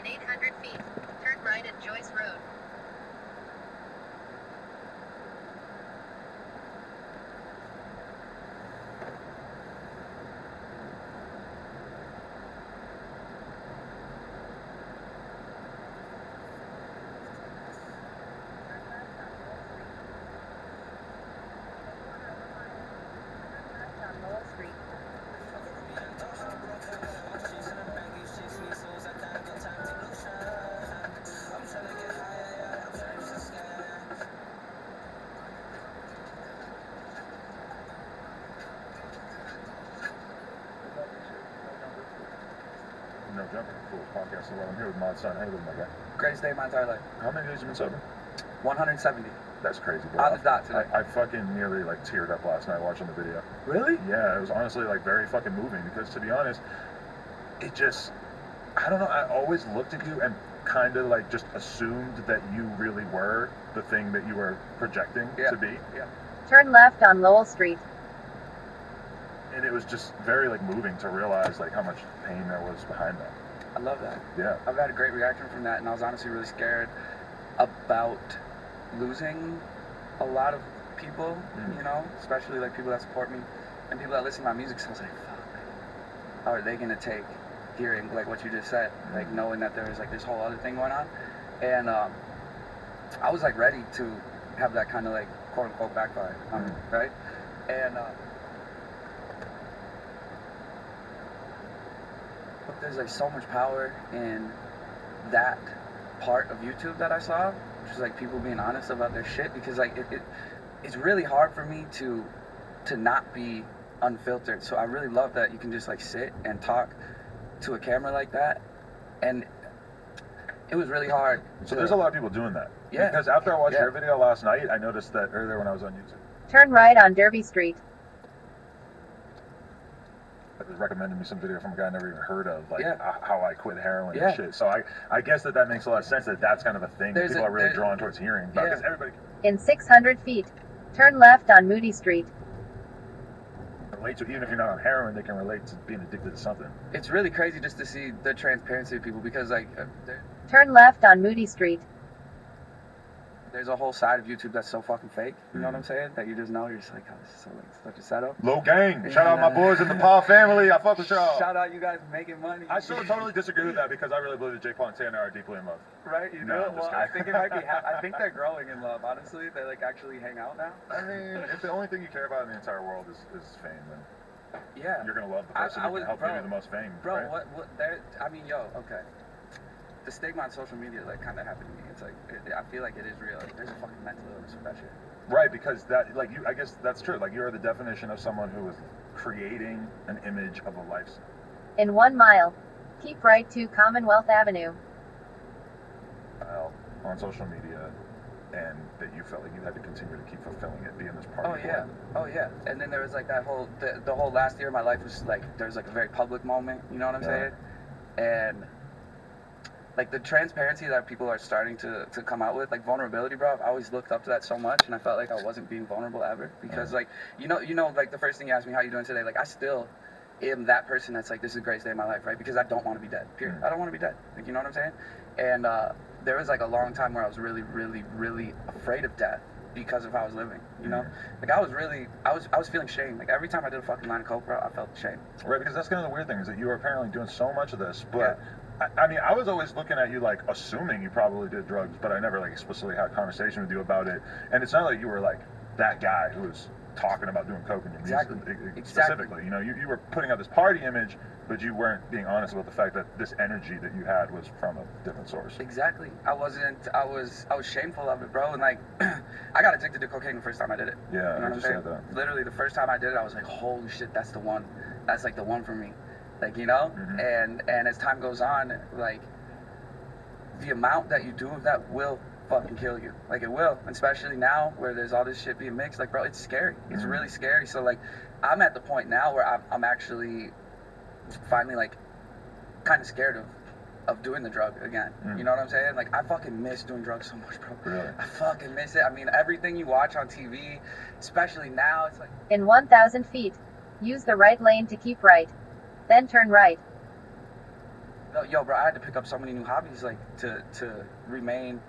In 800 feet, turn right at Joyce Road. On Lowell Street. No jumping, cool podcast. So I'm here with Mod Son. How you doing, my guy? Greatest day of my entire life. How many days you been sober? 170. That's crazy, bro. On the dot today. I fucking nearly like teared up last night watching the video. Really? Yeah, it was honestly like very fucking moving because to be honest, it just, I don't know, I always looked at you and kind of like just assumed that you really were the thing that you were projecting to be. Yeah. Turn left on Lowell Street. And it was just very like moving to realize like how much pain there was behind that. I love that. Yeah. I've had a great reaction from that, and I was honestly really scared about losing a lot of people, you know, especially like people that support me and people that listen to my music. So I was like, fuck, how are they gonna take hearing like what you just said, like knowing that there was like this whole other thing going on? And I was like ready to have that kind of like quote unquote backfire, right? And but there's like so much power in that part of YouTube that I saw, which is like people being honest about their shit, because like it's really hard for me to not be unfiltered. So I really love that you can just like sit and talk to a camera like that, and it was really hard. So there's a lot of people doing that. Yeah. Because after I watched your video last night, I noticed that earlier when I was on YouTube. Turn right on Derby Street. It was recommending me some video from a guy I never even heard of, like how I quit heroin and shit. So I guess that makes a lot of sense that that's kind of a thing that people are really drawn towards hearing about. Because everybody In 600 feet, turn left on Moody Street. can relate to, even if you're not on heroin, they can relate to being addicted to something. It's really crazy just to see the transparency of people, because like Turn left on Moody Street. there's a whole side of YouTube that's so fucking fake, you know what I'm saying? That you just know, you're just like, oh, this is so like such a setup. Low gang. Shout out my boys in the Paul family. I fuck with y'all. Shout out you guys making money. I still totally disagree with that because I really believe that Jay Paul and Tana are deeply in love. Right? You know? Well, I think it might be. I think they're growing in love. Honestly, they like actually hang out now. I mean, if the only thing you care about in the entire world is fame, then you're gonna love the person who can help give you the most fame. Bro, right? what? There. I mean, yo, okay. The stigma on social media like kind of happened to me. It's like I feel like it is real. Like, there's a fucking mental illness with that shit. Right, because that, like, you, I guess that's true. Like, you're the definition of someone who is creating an image of a lifestyle. In 1 mile, keep right to Commonwealth Avenue. On social media, and that you felt like you had to continue to keep fulfilling it, being this part of yeah. Oh yeah. And then there was like that whole the whole last year of my life was like there was like a very public moment. You know what I'm saying? And like the transparency that people are starting to come out with, like vulnerability, bro. I've always looked up to that so much, and I felt like I wasn't being vulnerable ever, because like you know, like the first thing you asked me, how you doing today? Like I still am that person that's like, this is the greatest day of my life, right? Because I don't want to be dead. Period. I don't want to be dead. Like, you know what I'm saying? And there was like a long time where I was really, really, really afraid of death because of how I was living. You know, like I was feeling shame. Like every time I did a fucking line of coke, bro, I felt shame. Right, because that's kind of the weird thing is that you were apparently doing so much of this, but. I mean, I was always looking at you like assuming you probably did drugs, but I never like explicitly had a conversation with you about it. And it's not like you were like that guy who was talking about doing coke in your music specifically. You know, you were putting out this party image, but you weren't being honest about the fact that this energy that you had was from a different source. Exactly. I was shameful of it, bro. And like, I got addicted to cocaine the first time I did it. Yeah, you know what I'm saying? That. Literally, the first time I did it, I was like, holy shit, that's the one. That's like the one for me. Like, you know, and as time goes on, like the amount that you do of that will fucking kill you. Like it will, especially now where there's all this shit being mixed. Like, bro, it's scary. It's really scary. So like, I'm at the point now where I'm actually finally like kind of scared of doing the drug again. You know what I'm saying? Like I fucking miss doing drugs so much, bro. Really? I fucking miss it. I mean, everything you watch on TV, especially now, it's like. In 1,000 feet, use the right lane to keep right. Then turn right. Yo, bro, I had to pick up so many new hobbies, like, to remain,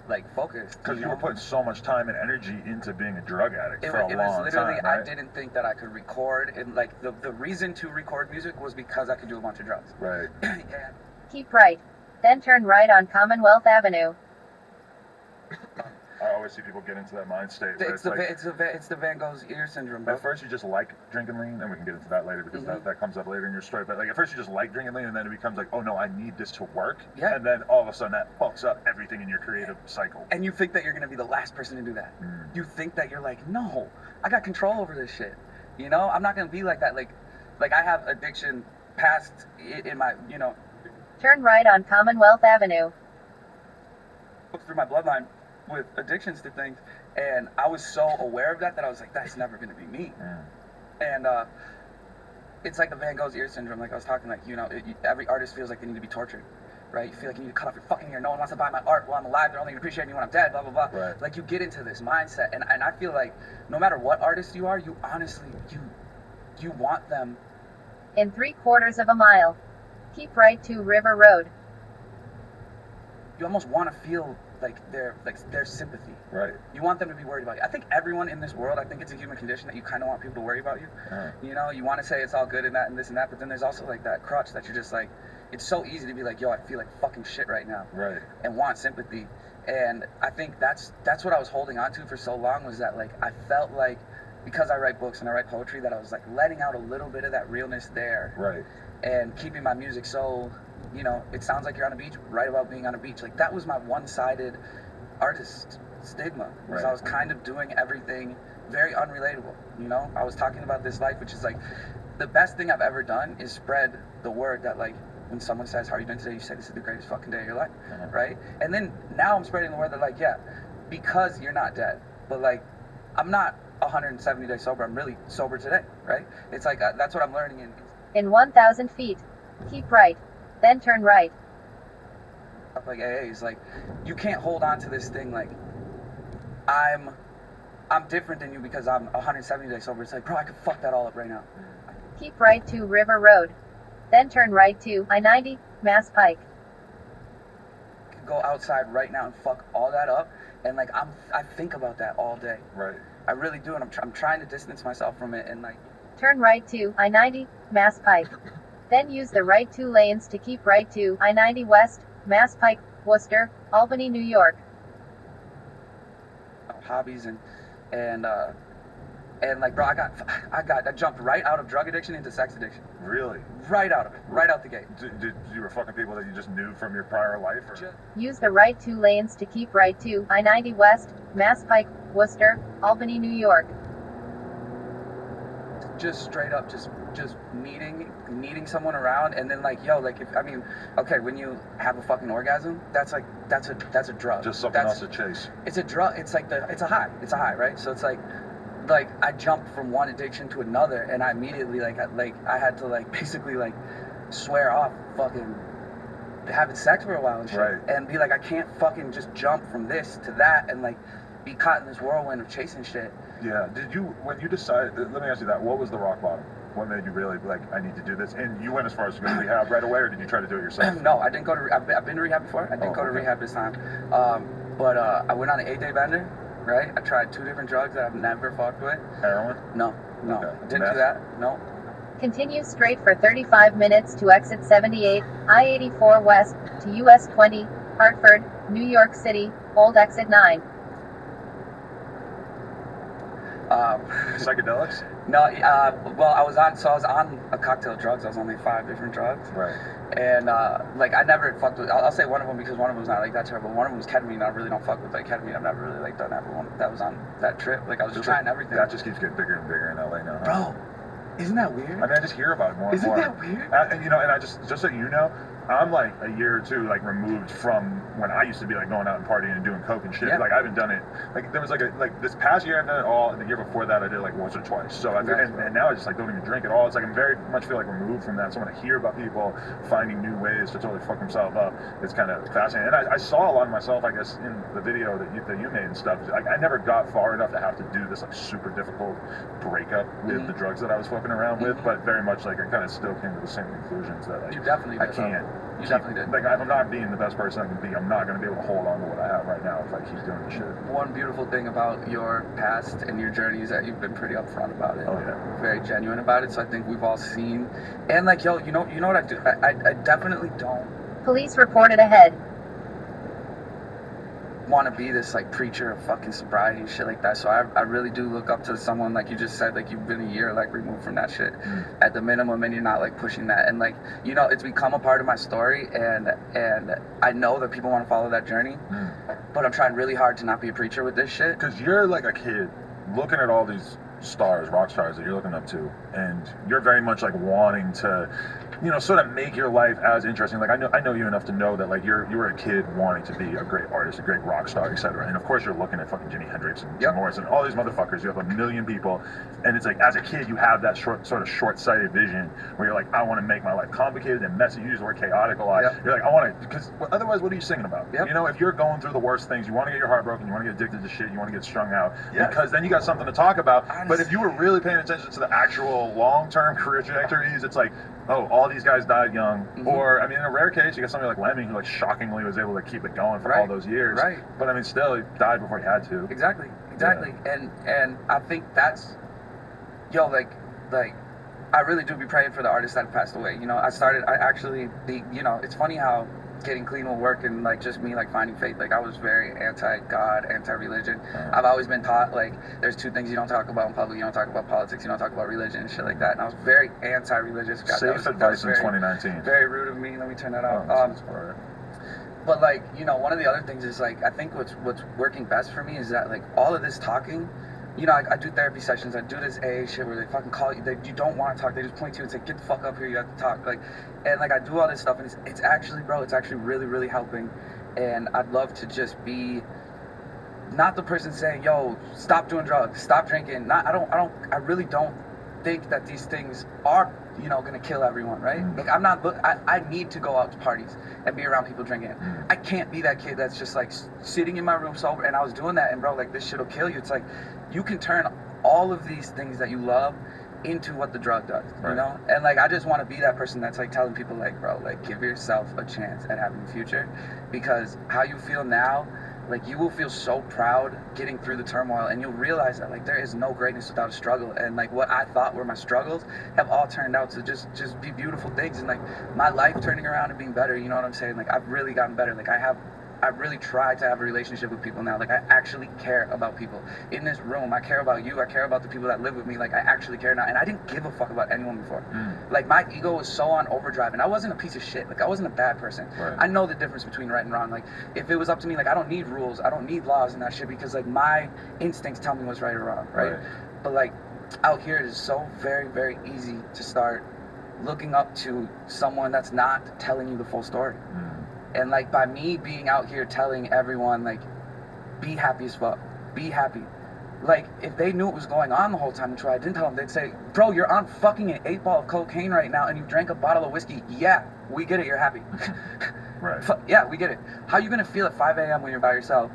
like, focused. Because you were putting so much time and energy into being a drug addict for a It long was literally, time, right? I didn't think that I could record, and, like, the reason to record music was because I could do a bunch of drugs. Right. And Keep right. Then turn right on Commonwealth Avenue. I always see people get into that mind state. Where it's the Van Gogh's ear syndrome, bro. at first you just like drinking lean, and we can get into that later because that comes up later in your story. But like at first you just like drinking lean, and then it becomes like, oh no, I need this to work. Yeah. And then all of a sudden that fucks up everything in your creative cycle. And you think that you're gonna be the last person to do that. You think that you're like, no, I got control over this shit. You know, I'm not gonna be like that. Like I have addiction past in my, you know, Turn right on Commonwealth Avenue. through my bloodline with addictions to things, and I was so aware of that I was like, that's never gonna be me. And it's like the Van Gogh's ear syndrome, like I was talking, like, you know, every artist feels like they need to be tortured, right? You feel like you need to cut off your fucking ear. No one wants to buy my art while I'm alive. They're only gonna appreciate me when I'm dead. Blah blah blah. Right. Like you get into this mindset, and I feel like no matter what artist you are, you honestly you want them. In 3/4 of a mile. Keep right to River Road. You almost want to feel like their sympathy. Right. You want them to be worried about you. I think everyone in this world, I think it's a human condition that you kind of want people to worry about you. You know, you want to say it's all good and that and this and that, but then there's also like that crutch that you're just like, it's so easy to be like, yo, I feel like fucking shit right now. Right. And want sympathy. And I think that's what I was holding on to for so long, was that like I felt like because I write books and I write poetry that I was like letting out a little bit of that realness there. Right. And keeping my music so, you know, it sounds like you're on a beach, write about being on a beach. Like that was my one-sided artist stigma. Was I was kind of doing everything very unrelatable, you know? I was talking about this life, which is like the best thing I've ever done is spread the word that like when someone says, how are you doing today? You say, this is the greatest fucking day of your life, right? And then now I'm spreading the word that like, yeah, because you're not dead, but like I'm not 170 days sober. I'm really sober today, right? It's like that's what I'm learning In 1,000 feet. Keep right. Then turn right. like AA is like, you can't hold on to this thing like I'm different than you because I'm 170 days sober. It's like, bro, I could fuck that all up right now. Keep right to River Road. Then turn right to I-90, Mass Pike. I could go outside right now and fuck all that up, and like I think about that all day. Right. I really do, and I'm trying to distance myself from it, and like. Turn right to I-90, Mass Pike. Then use the right 2 lanes to keep right to I-90 West, Mass Pike, Worcester, Albany, New York. Hobbies and like, bro, I jumped right out of drug addiction into sex addiction. Really? Right out of it, right out the gate. Did you were fucking people that you just knew from your prior life? Or? Use the right 2 lanes to keep right to I-90 West, Mass Pike, Worcester, Albany, New York. Just straight up, just needing someone around, and then like, yo, like okay, when you have a fucking orgasm, that's a drug. Just something else to chase. It's a drug. It's like it's a high, right? So it's like I jumped from one addiction to another, and I immediately I had to like basically like swear off fucking having sex for a while and shit, and be like, I can't fucking just jump from this to that and like be caught in this whirlwind of chasing shit. Yeah. Did you, when you decided, let me ask you that, what was the rock bottom? What made you really be like, I need to do this? And you went as far as to go to rehab right away, or did you try to do it yourself? No, I didn't go to, I've been to rehab before. I didn't go to rehab this time. But I went on an 8-day bender, right? I tried 2 different drugs that I've never fucked with. Heroin? No. Okay. Didn't do that. No. Continue straight for 35 minutes to exit 78, I-84 West, to US 20, Hartford, New York City, Old Exit 9. Psychedelics? No, well, I was on a cocktail of drugs. I was on like 5 different drugs. Right. And like I never fucked with. I'll say one of them because one of them was not like that terrible. One of them was ketamine. I really don't fuck with like ketamine. I've never really like done that. But one that was on that trip. Like I was just trying everything. That just keeps getting bigger and bigger in LA now. Huh? Bro, isn't that weird? I mean, I just hear about it more and more. Isn't that weird? And you know, and I just so you know, I'm like a year or 2 like removed from when I used to be like going out and partying and doing coke and shit. Yeah. Like I haven't done it. Like there was like this past year I've done it all, and the year before that I did it like once or twice. So and now I just like don't even drink at all. It's like I'm very much feel like removed from that. So when I hear about people finding new ways to totally fuck themselves up, it's kind of fascinating. And I saw a lot of myself, I guess, in the video that you made and stuff. Like I never got far enough to have to do this like super difficult breakup with the drugs that I was fucking around with, but very much like I kind of still came to the same conclusions that like You definitely I did, can't. You definitely did. Like, if I'm not being the best person I can be, I'm not going to be able to hold on to what I have right now if I keep doing this shit. One beautiful thing about your past and your journey is that you've been pretty upfront about it. Oh, yeah. Very genuine about it. So I think we've all seen. And like, yo, you know what I do? I definitely don't Police reported ahead. want to be this like preacher of fucking sobriety and shit like that. So I really do look up to someone like you just said, like you've been a year like removed from that shit at the minimum, and you're not like pushing that, and like, you know, it's become a part of my story, and I know that people want to follow that journey, but I'm trying really hard to not be a preacher with this shit. Because you're like a kid looking at all these stars, rock stars that you're looking up to, and you're very much like wanting to, you know, sort of make your life as interesting. Like, I know you enough to know that like you were a kid wanting to be a great artist, a great rock star, etc. And of course you're looking at fucking Jimi Hendrix and Jim Morrison, all these motherfuckers. You have a million people, and it's like as a kid you have that short-sighted vision where you're like, I want to make my life complicated and messy. You use the word chaotic a lot. You're like, I want to, because otherwise what are you singing about? You know, if you're going through the worst things, you want to get your heart broken, you want to get addicted to shit, you want to get strung out, because then you got something to talk about. But if you were really paying attention to the actual long-term career trajectories, it's like, oh, all these guys died young. Or, I mean, in a rare case, you got somebody like Lemmy who, like, shockingly was able to keep it going for all those years. But, I mean, still, he died before he had to. Exactly. And I think that's, yo, like, I really do be praying for the artists that have passed away. You know, you know, it's funny how getting clean will work, and like just me like finding faith. Like I was very anti-God, anti-religion. I've always been taught like there's two things you don't talk about in public. You don't talk about politics, you don't talk about religion and shit like that. And I was very anti-religious. Safe advice in 2019. Very rude of me. Let me turn that off. But like, you know, one of the other things is like, I think what's working best for me is that like all of this talking, you know, I do therapy sessions, I do this AA shit where they fucking call you, you don't want to talk, they just point to you and say, get the fuck up here, you have to talk, like, and like I do all this stuff, and it's actually, bro, it's actually really, really helping, and I'd love to just be not the person saying, yo, stop doing drugs, stop drinking, I really don't think that these things are, you know, gonna kill everyone, right? Like I need to go out to parties and be around people drinking. I can't be that kid that's just like sitting in my room sober, and I was doing that, and bro, like this shit'll kill you. It's like you can turn all of these things that you love into what the drug does, you know? And like I just want to be that person that's like telling people like, bro, like give yourself a chance at having a future, because how you feel now, like you will feel so proud getting through the turmoil, and you'll realize that like there is no greatness without a struggle, and like what I thought were my struggles have all turned out to just be beautiful things, and like my life turning around and being better, you know what I'm saying? Like I've really gotten better. Like I've really tried to have a relationship with people now. Like I actually care about people in this room. I care about you. I care about the people that live with me. Like I actually care now, and I didn't give a fuck about anyone before. Like my ego was so on overdrive, and I wasn't a piece of shit. Like I wasn't a bad person. I know the difference between right and wrong. Like if it was up to me, like I don't need rules, I don't need laws and that shit, because like my instincts tell me what's right or wrong, right? But like out here it is so very, very easy to start looking up to someone that's not telling you the full story. And like by me being out here telling everyone like, be happy as fuck, be happy. Like if they knew what was going on the whole time and I didn't tell them, they'd say, bro, you're on fucking an 8-ball of cocaine right now and you drank a bottle of whiskey. Yeah, we get it, you're happy. Yeah, we get it. How you gonna feel at 5 a.m. when you're by yourself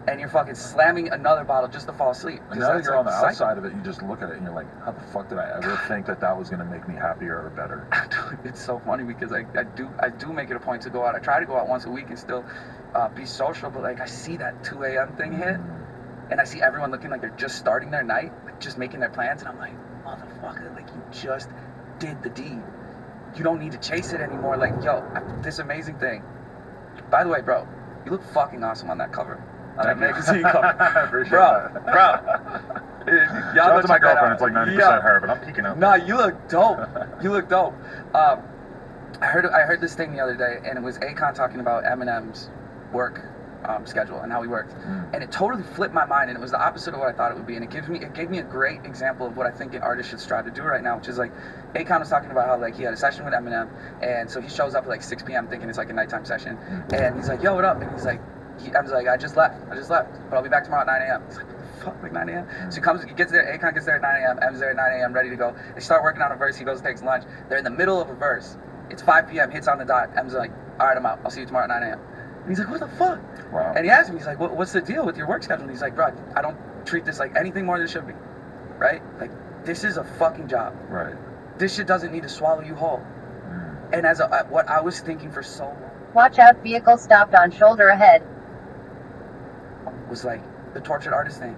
and you're fucking slamming another bottle just to fall asleep? And now that you're on the outside of it, you just look at it and you're like, how the fuck did I ever think that was gonna make me happier or better? It's so funny because I do make it a point to go out. I try to go out once a week and still be social, but like I see that 2 a.m. thing hit, and I see everyone looking like they're just starting their night, like just making their plans, and I'm like, motherfucker, like you just did the deed. You don't need to chase it anymore. Like, yo, this amazing thing. By the way, bro, you look fucking awesome on that cover. On that magazine cover. Bro. Shout out to my girlfriend, it's like 90% her, but I'm peeking out. Nah, you look dope. You look dope. I heard this thing the other day, and it was Akon talking about Eminem's work schedule and how he worked, and it totally flipped my mind, and it was the opposite of what I thought it would be, and it gave me a great example of what I think an artist should strive to do right now, which is like Akon was talking about how like he had a session with Eminem, and so he shows up at like 6 p.m. thinking it's like a nighttime session, and he's like, yo, what up? And he's like, Em's like, I just left, but I'll be back tomorrow at 9 a.m. He's like, what the fuck, like 9 a.m.? So he gets there, Akon gets there at 9 a.m., Em's there at 9 a.m., ready to go. They start working on a verse, he goes, takes lunch. They're in the middle of a verse. It's 5 p.m., hits on the dot. Em's like, all right, I'm out. I'll see you tomorrow at 9 a.m. And he's like, what the fuck? Wow. And he asked me, he's like, what's the deal with your work schedule? And he's like, bro, I don't treat this like anything more than it should be, right? Like, this is a fucking job. Right. This shit doesn't need to swallow you whole. And as what I was thinking for so long Watch out, vehicle stopped on shoulder ahead. was like the tortured artist thing.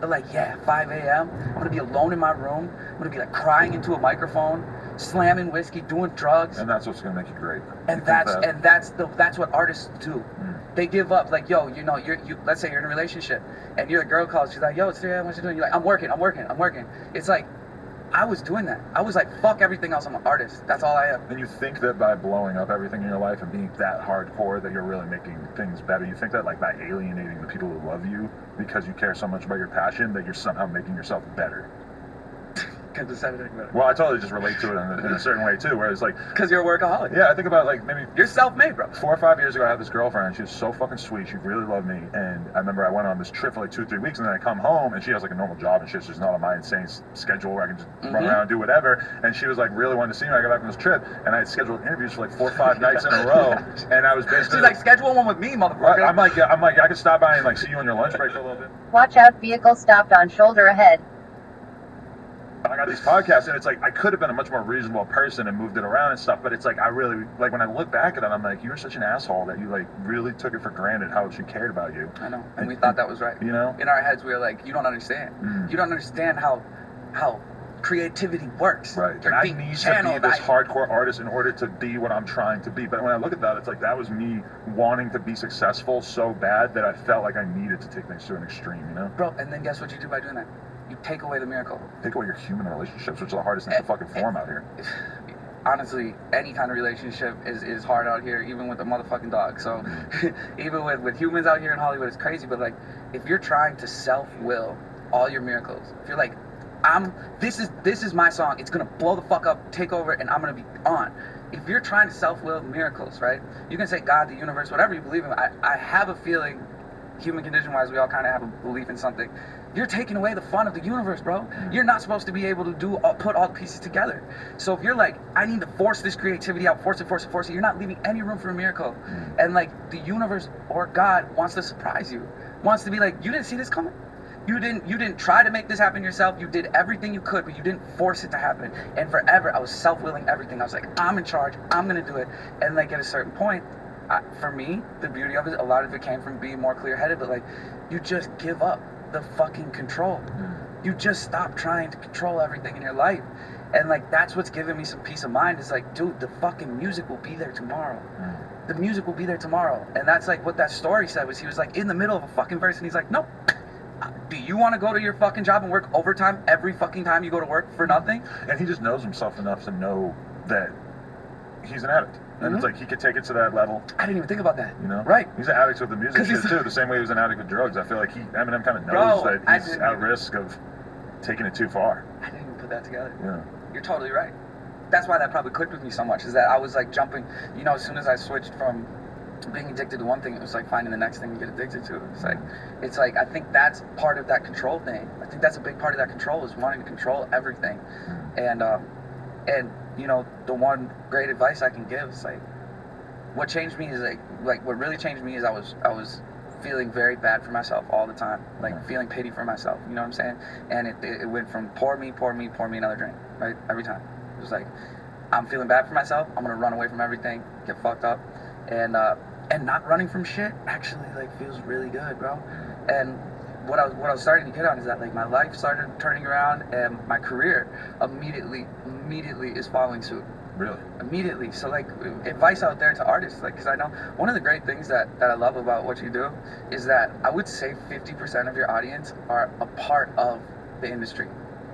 But like, yeah, 5 a.m. I'm gonna be alone in my room. I'm gonna be like crying into a microphone, slamming whiskey, doing drugs. And that's what's gonna make you great. And You that's think that? that's what artists do. They give up. Like, yo, you know, you let's say you're in a relationship and you're the girl calls, she's like, yo, it's 3 a.m. What you doing? You're like, I'm working. It's like, I was doing that. I was like, fuck everything else. I'm an artist. That's all I am. And you think that by blowing up everything in your life and being that hardcore that you're really making things better. You think that like by alienating the people who love you because you care so much about your passion that you're somehow making yourself better. Couldn't have said anything better. Well, I totally just relate to it in a certain way too, where it's like, Because you're a workaholic. yeah, I think about like maybe You're self-made, bro. 4 or 5 years ago, I had this girlfriend. She was so fucking sweet. She really loved me. And I remember I went on this trip for like 2 or 3 weeks, and then I come home, and she has like a normal job and shit. She's not on my insane schedule where I can just run around and do whatever. And she was like really wanting to see me. I got back from this trip, and I had scheduled interviews for like 4 or 5 nights in a row. And I was basically She's like, schedule one with me, motherfucker. I'm like, I could stop by and like see you on your lunch break for a little bit. Watch out, vehicle stopped on shoulder ahead. I got these podcasts, and it's like I could have been a much more reasonable person and moved it around and stuff, but it's like I really like when I look back at it, I'm like, you're such an asshole that you like really took it for granted how she cared about you. I know, and we thought that was right. You know, in our heads we were like, you don't understand. You don't understand how creativity works. right? You're And I being need to be channeled. this hardcore artist in order to be what I'm trying to be. But when I look at that, it's like that was me wanting to be successful so bad that I felt like I needed to take things to an extreme. You know, Bro, and then guess what you do by doing that? You take away the miracle. take away your human relationships, which are the hardest things to fucking form out here. Honestly, any kind of relationship is hard out here, even with a motherfucking dog. So even with humans out here in Hollywood, it's crazy. But like, if you're trying to self-will all your miracles, if you're like, this is my song, it's gonna blow the fuck up, take over, and I'm gonna be on. If you're trying to self-will miracles, right? You can say God, the universe, whatever you believe in. I have a feeling, human condition wise, we all kind of have a belief in something. You're taking away the fun of the universe, bro. You're not supposed to be able to put all the pieces together. So if you're like, I need to force this creativity out, force it, you're not leaving any room for a miracle. And like the universe or God wants to surprise you, wants to be like, you didn't see this coming. You didn't try to make this happen yourself. You did everything you could, but you didn't force it to happen. And forever, I was self-willing everything. I was like, I'm in charge. I'm gonna do it. And like at a certain point, for me, the beauty of it, a lot of it came from being more clear-headed. But like, you just give up the fucking control. You just stop trying to control everything in your life. And like, that's what's giving me some peace of mind. Is like, dude, the fucking music will be there tomorrow. The music will be there tomorrow. And that's like what that story said, was he was like in the middle of a fucking verse and he's like, nope. Do you want to go to your fucking job and work overtime every fucking time you go to work for nothing? And he just knows himself enough to know that he's an addict. And it's like he could take it to that level. I didn't even think about that. You know? Right. He's an addict with the music 'Cause shit he's- too, the same way he was an addict with drugs. I feel like Eminem kind of knows Bro, that he's at risk of taking it too far. I didn't even put that together. Yeah. You're totally right. That's why that probably clicked with me so much, is that I was like jumping, you know, as soon as I switched from being addicted to one thing, it was like finding the next thing to get addicted to. It's like I think that's part of that control thing. I think that's a big part of that control, is wanting to control everything. And you know, the one great advice I can give is like, what changed me is like what really changed me is I was feeling very bad for myself all the time, like feeling pity for myself, you know what I'm saying? And it went from pour me another drink, right? Every time. It was like, I'm feeling bad for myself, I'm gonna run away from everything, get fucked up. And not running from shit actually like feels really good, bro. And what I was starting to get on is that like my life started turning around, and my career immediately is following suit. Really? Immediately. So like, advice out there to artists, like, because I know one of the great things that I love about what you do is that I would say 50% of your audience are a part of the industry,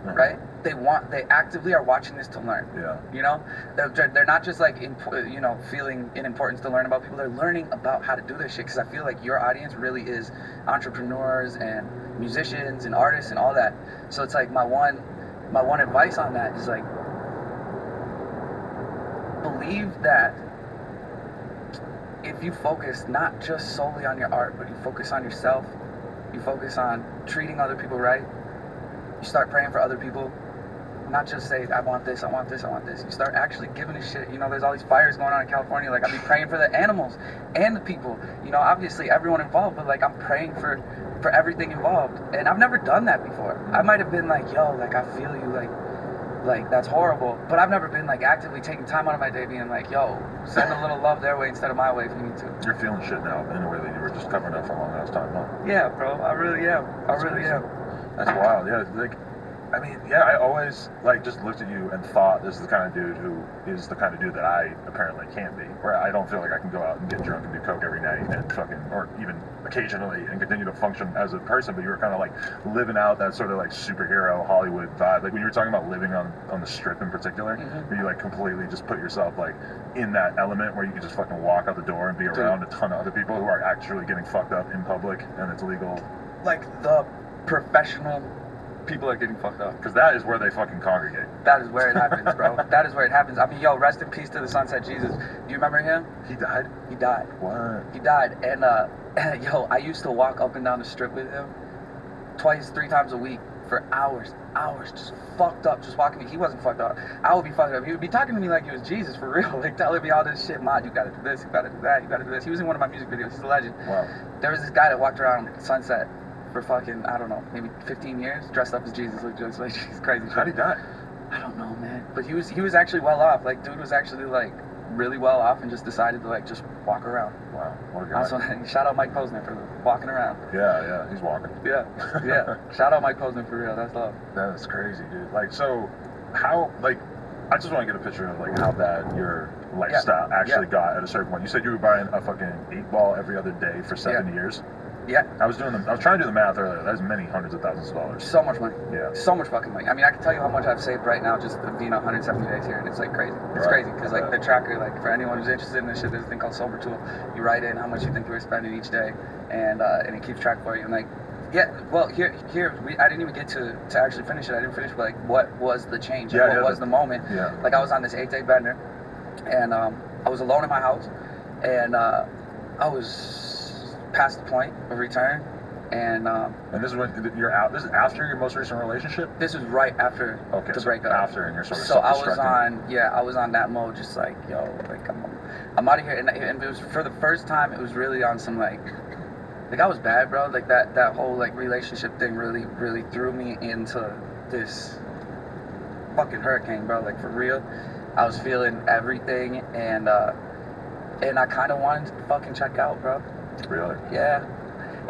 right? They actively are watching this to learn. Yeah. You know, they're not just like feeling an importance to learn about people. They're learning about how to do this shit, because I feel like your audience really is entrepreneurs and musicians and artists and all that. So it's like my one advice on that is like, believe that if you focus not just solely on your art, but you focus on yourself, you focus on treating other people right, you start praying for other people, not just say, I want this, I want this, I want this. You start actually giving a shit. You know, there's all these fires going on in California. Like, I'd be praying for the animals and the people. You know, obviously everyone involved, but like, I'm praying for everything involved. And I've never done that before. I might have been like, yo, like, I feel you, like, like that's horrible. But I've never been like actively taking time out of my day being like, yo, send a little love their way instead of my way if you need to. You're feeling shit now in a way that you were just covering up for a long ass time, huh? Yeah, bro, I really am. That's crazy. That's wild. Yeah, like, I mean, yeah, I always like just looked at you and thought this is the kind of dude who is the kind of dude that I apparently can be. Where I don't feel like I can go out and get drunk and do coke every night and fucking, or even occasionally, and continue to function as a person. But you were kind of like living out that sort of like superhero Hollywood vibe. Like when you were talking about living on the strip in particular, where you like completely just put yourself like in that element where you could just fucking walk out the door and be around a ton of other people who are actually getting fucked up in public and it's legal. Like the professional people are getting fucked up. Because that is where they fucking congregate. That is where it happens, bro. That is where it happens. I mean, yo, rest in peace to the Sunset Jesus. Do you remember him? He died? He died. What? He died. And, yo, I used to walk up and down the strip with him 3 times a week for hours, just fucked up, just walking me. He wasn't fucked up. I would be fucked up. He would be talking to me like he was Jesus, for real. Like, telling me all this shit. Mod, you gotta do this, you gotta do that, you gotta do this. He was in one of my music videos. He's a legend. Wow. There was this guy that walked around Sunset for fucking, I don't know, maybe 15 years, dressed up as Jesus, looked just like Jesus, crazy shit. How'd he die? I don't know, man. But he was actually well off. Like, dude was actually, like, really well off and just decided to, like, just walk around. Wow, what a guy. Also, shout out Mike Posner for walking around. Yeah, he's walking. Yeah. Shout out Mike Posner for real, that's love. That is crazy, dude. Like, so, how, like, I just want to get a picture of, like, how bad your lifestyle actually got at a certain point. You said you were buying a fucking 8-ball every other day for 7 years? Yeah. I was trying to do the math earlier. That's many hundreds of thousands of dollars. So much money. Yeah. So much fucking money. I mean, I can tell you how much I've saved right now just being 170 days here, and it's like crazy. It's crazy because like the tracker, like for anyone who's interested in this shit, there's a thing called Sober Tool. You write in how much you think you were spending each day, and it keeps track for you. And like, yeah, well, I didn't even get to actually finish it. I didn't finish, but like, what was the change? Like, what was the moment? Yeah. Like, I was on this 8-day bender, and I was alone in my house, and I was past the point of return. And this is when you're out. This is after your most recent relationship. This was right after the breakup. After, and you're sort of so I was on that mode, just like, yo, like I'm out of here. And it was for the first time. It was really on some like I was bad, bro. Like that whole like relationship thing really threw me into this fucking hurricane, bro. Like for real, I was feeling everything, and I kind of wanted to fucking check out, bro. Really? Yeah.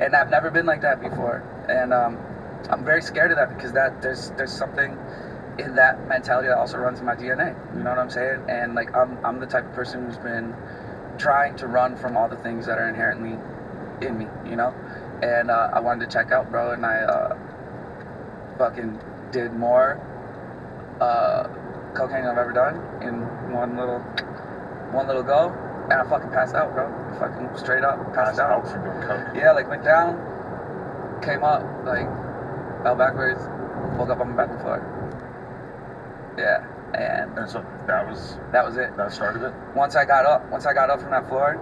And I've never been like that before, and I'm very scared of that because there's something in that mentality that also runs in my DNA. You know what I'm saying? And like I'm the type of person who's been trying to run from all the things that are inherently in me, you know. And I wanted to check out, bro, and I fucking did more cocaine than I've ever done in one little go. And I fucking passed out, bro. Fucking straight up passed out. From doing coke. Yeah, like went down, came up, like fell backwards, woke up on my bathroom floor. Yeah, and so that was it. That started it. Once I got up from that floor,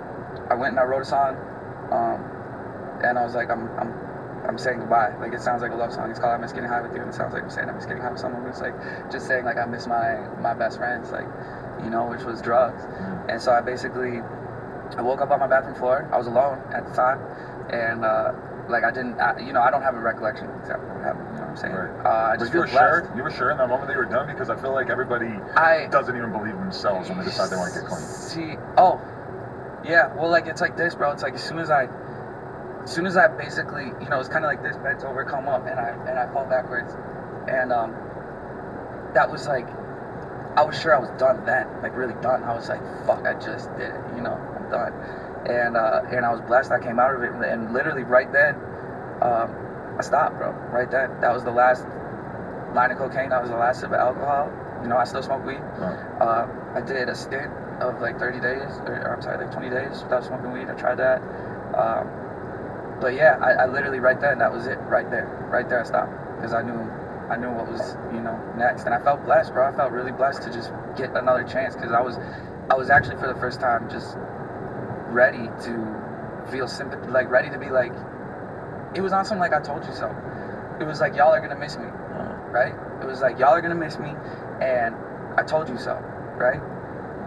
I went and I wrote a song, and I was like, I'm saying goodbye. Like it sounds like a love song. It's called "I Miss Getting High with You," and it sounds like I'm saying I miss getting high with someone. But it's like just saying like I miss my best friends, like, you know, which was drugs. And so I woke up on my bathroom floor. I was alone at the time, and like I don't have a recollection of exactly what happened. You know what I'm saying? Right. I just feel blessed. You were sure in that moment that you were done, because I feel like everybody doesn't even believe in themselves when they decide they want to get clean. Yeah. Well, like it's like this, bro. It's like as soon as I basically, you know, it's kind of like this, bent over, come up, and I fall backwards, and that was like. I was sure I was done then, like really done. I was like, fuck, I just did it, you know, I'm done. And I was blessed. I came out of it, and literally right then, I stopped, bro. Right then, that was the last line of cocaine. That was the last sip of alcohol. You know, I still smoke weed. I did a stint of like 30 days, like 20 days without smoking weed. I tried that. But yeah, I literally right then, that was it. Right there I stopped, because I knew what was, you know, next, and I felt blessed, bro. I felt really blessed to just get another chance, because I was actually for the first time just ready to feel sympathy, like ready to be like, it was on some like I told you so. It was like, y'all are gonna miss me, right? It was like, y'all are gonna miss me, and I told you so, right?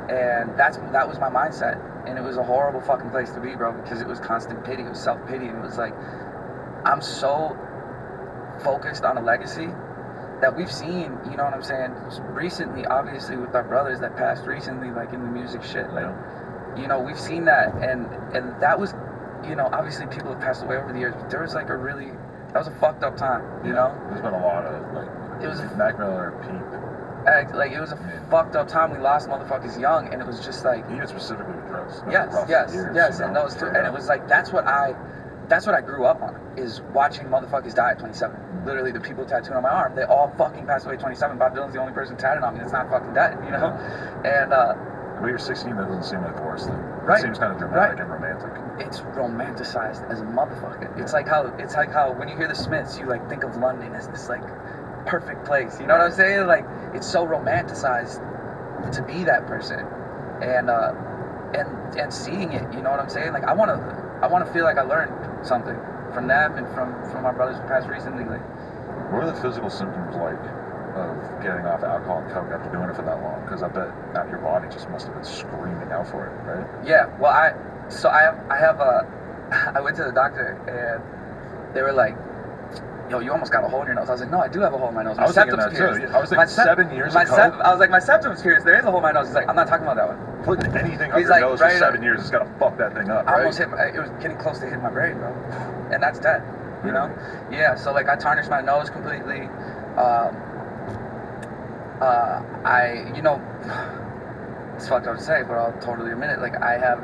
And that was my mindset, and it was a horrible fucking place to be, bro, because it was constant pity, it was self-pity, and it was like, I'm so focused on a legacy that we've seen, you know what I'm saying, recently, obviously with our brothers that passed recently, like in the music shit, like, you know, we've seen that, and that was, you know, obviously people have passed away over the years, but there was like that was a fucked up time, you know? There's been a lot of, like, It was Mac Miller, Peep. like, it was a fucked up time. We lost motherfuckers young, and it was just like, Even specifically with drugs. yes, and those two, and it was like, that's what I grew up on, is watching motherfuckers die at 27. Literally, the people tattooed on my arm, they all fucking passed away at 27. Bob Dylan's the only person tatted on me that's not fucking dead, you know? And, when you're 16, that doesn't seem like the worst thing. Right. It seems kind of dramatic and romantic. It's romanticized as a motherfucker. It's like how when you hear the Smiths, you like think of London as this like perfect place. You know what I'm saying? Like, it's so romanticized to be that person, and seeing it. You know what I'm saying? Like, I wanna feel like I learned something from them and from our brothers who passed recently. Like, what are the physical symptoms like of getting off alcohol and coke after doing it for that long? Because I bet your body just must have been screaming out for it, right? Yeah. Well, I went to the doctor and they were like, yo, you almost got a hole in your nose. I was like, no, I do have a hole in my nose. My I was thinking septum's that pierced. too. I was thinking 7 years ago. I was like, my septum's pierced. There is a hole in my nose. He's like, I'm not talking about that one. Putting anything up He's your like, nose for right, 7 years is gonna fuck that thing up, I right? almost hit it was getting close to hitting my brain, bro. And that's dead. You know? Yeah, so like I tarnished my nose completely. You know, it's fucked up to say, but I'll totally admit it. Like, I have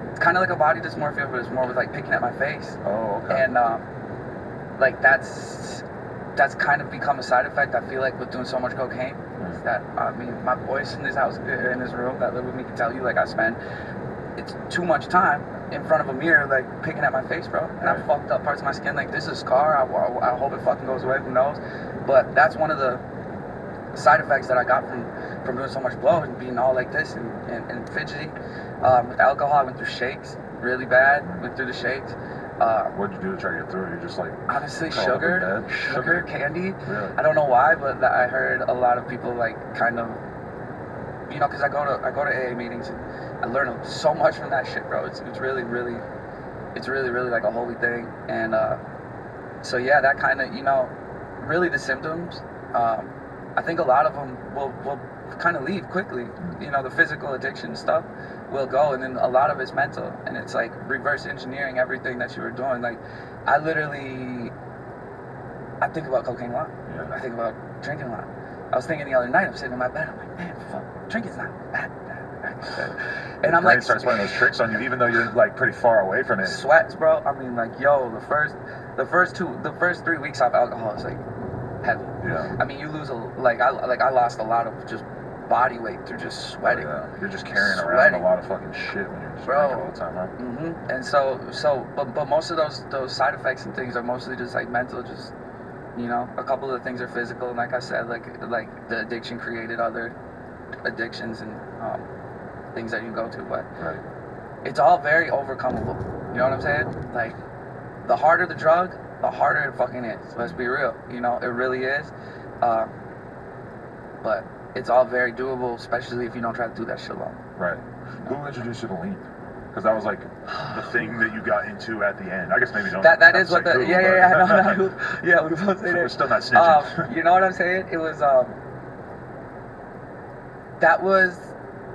it's kind of like a body dysmorphia, but it's more with like picking at my face. Oh, okay. And like that's kind of become a side effect. I feel like with doing so much cocaine, is that I mean, my boys in this house, in this room that live with me, can tell you, like, I spend it's too much time in front of a mirror, like picking at my face, bro. And I fucked up parts of my skin. Like, this is a scar. I hope it fucking goes away. Who knows? But that's one of the side effects that I got from doing so much blow and being all like this and fidgety. With alcohol, I went through shakes really bad. Went through the shakes. What'd you do to try to get through it? You just like honestly, curled up in sugar, bed? candy. Really? I don't know why, but I heard a lot of people like kind of, you know, because I go to AA meetings and I learn so much from that shit, bro. It's really like a holy thing. And so yeah, that kind of, you know, really the symptoms. I think a lot of them will kind of leave quickly. You know, the physical addiction stuff will go, and then a lot of it's mental, and it's like reverse engineering everything that you were doing. Like, I think about cocaine a lot. Yeah. I think about drinking a lot. I was thinking the other night, I'm sitting in my bed, I'm like, man, fuck, drinking's not bad. And I'm like, starts playing those tricks on you, even though you're like pretty far away from it. Sweats, bro. I mean, like, yo, the first 3 weeks off alcohol is like heavy. Yeah. I mean, you lose I lost a lot of just body weight through just sweating. Oh, yeah. You're just carrying around a lot of fucking shit when you're just drinking all the time, huh? Mm-hmm. And so, but most of those side effects and things are mostly just like mental. Just, you know, a couple of the things are physical, and like I said, like the addiction created other addictions and things that you go to, but right. It's all very overcomable. You know what I'm saying? Like, the harder the drug, the harder it fucking is. Let's be real. You know, it really is. But it's all very doable, especially if you don't try to do that shit alone. Right. Who introduced you to lean? Because that was like the thing that you got into at the end. I guess maybe don't. That is what the who, yeah we both say that. We're still not snitching. You know what I'm saying? It was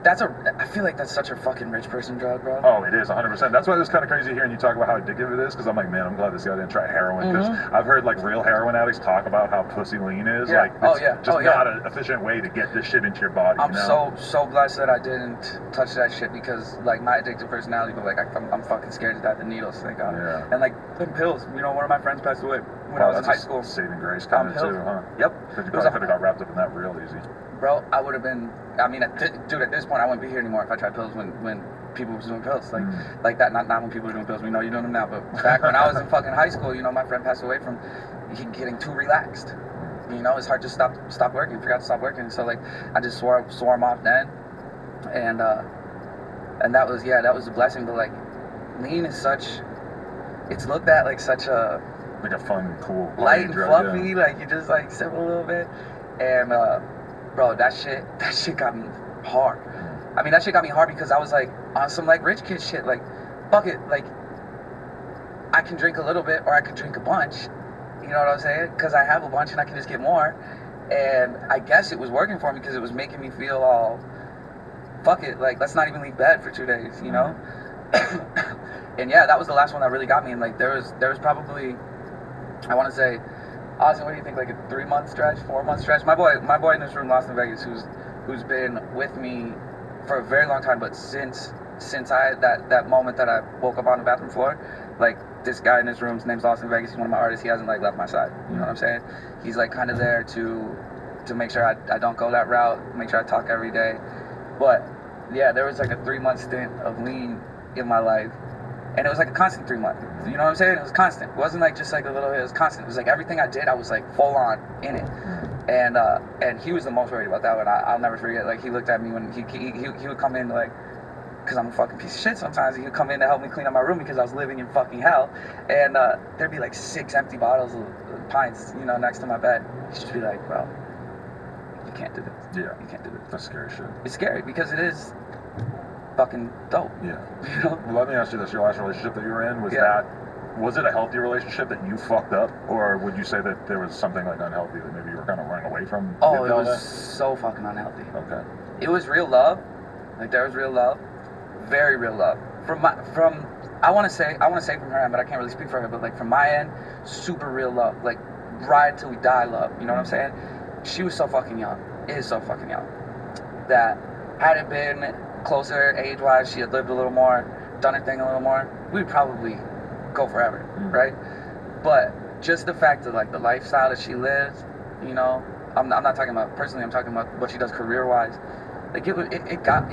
I feel like that's such a fucking rich person drug, bro. Oh, it is 100%. That's why it was kind of crazy hearing you talk about how addictive it is. Because I'm like, man, I'm glad this guy didn't try heroin. Because I've heard like real heroin addicts talk about how pussy lean is. Yeah. Like, it's not an efficient way to get this shit into your body. I'm you know? so blessed that I didn't touch that shit, because like my addictive personality, but like I'm fucking scared to death of needles. Thank God. Yeah. And like putting pills. You know, one of my friends passed away when I was in high school. Saving grace kind of too, huh? Yep. Because you probably could have got wrapped up in that real easy. Bro, I would have been. I mean, at this point, I wouldn't be here anymore if I tried pills when people was doing pills like that. Not when people are doing pills. We know you're doing them now, but back when I was in fucking high school, you know, my friend passed away from getting too relaxed. You know, it's hard to stop working. Forgot to stop working. So like, I just swore him off then, and that was a blessing. But like, lean is it's looked at like such a like a fun, cool, light and drug, fluffy. Yeah. Like, you just like sip a little bit, and bro, that shit got me hard. I mean, that shit got me hard because I was like on some like rich kid shit. Like, fuck it, like I can drink a little bit or I can drink a bunch, You know what I'm saying? Because I have a bunch and I can just get more. And I guess it was working for me because it was making me feel all, fuck it, like, let's not even leave bed for 2 days, you know? And yeah, that was the last one that really got me. And like, there was probably, I want to say, Austin, what do you think, like a 3-month stretch, 4-month stretch? My boy in this room, Lost in Vegas, who's been with me for a very long time, but since I that moment that I woke up on the bathroom floor, like, this guy in this room, his name's Lost in Vegas, he's one of my artists, he hasn't like left my side, you know what I'm saying? He's like kind of there to make sure I don't go that route, make sure I talk every day. But yeah, there was like a 3-month stint of lean in my life, and it was like a constant 3 month. You know what I'm saying? It was constant. It wasn't like just like a little. It was constant. It was like everything I did, I was like full on in it. And he was the most worried about that one. I'll never forget. Like, he looked at me when he would come in, like, because I'm a fucking piece of shit sometimes. He would come in to help me clean up my room because I was living in fucking hell. And there'd be like 6 empty bottles of pints, you know, next to my bed. He'd just be like, bro, you can't do this. Yeah. You can't do this. That's scary shit. It's scary because it is fucking dope. Yeah. You know? Well, let me ask you this: your last relationship that you were in, was it a healthy relationship that you fucked up, or would you say that there was something like unhealthy that maybe you were kind of running away from? Oh, it was so fucking unhealthy. Okay. It was real love. Like, there was real love, very real love. I want to say from her end, but I can't really speak for her. But like, from my end, super real love. Like, ride till we die love. You know what I'm saying? She was so fucking young. Is so fucking young. That had it been closer age-wise, she had lived a little more, done her thing a little more, we'd probably go forever, right? But just the fact that, like, the lifestyle that she lives, you know, I'm not talking about personally, I'm talking about what she does career-wise. Like, it got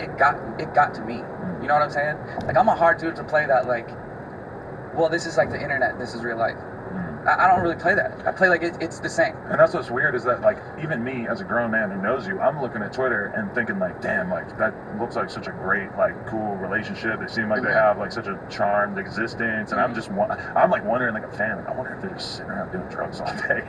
to me. You know what I'm saying? Like, I'm a hard dude to play that, like, well, this is like the internet, this is real life. I don't really play that. I play like it's the same. And that's what's weird is that, like, even me as a grown man who knows you, I'm looking at Twitter and thinking, like, damn, like, that looks like such a great, like, cool relationship. They seem like they have, like, such a charmed existence. And I'm like wondering, like, a fan, like, I wonder if they're just sitting around doing drugs all day.